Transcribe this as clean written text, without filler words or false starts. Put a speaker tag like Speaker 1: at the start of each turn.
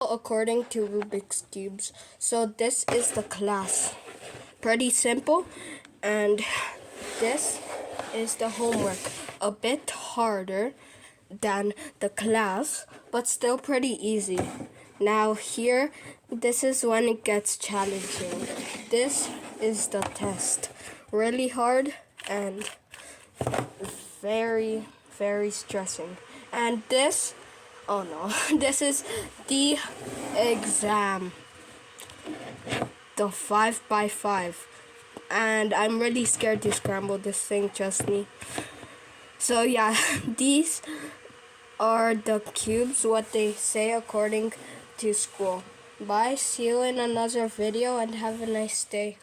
Speaker 1: According to Rubik's Cubes. So this is the class. Pretty simple. And this is the homework. A bit harder than the class, but still pretty easy. Now here, this is when it gets challenging. This is the test. Really hard and very, very stressing. And this, oh no, this is the exam. The 5x5. And I'm really scared to scramble this thing, trust me. So yeah, these are the cubes, what they say according to school. Bye, see you in another video and have a nice day.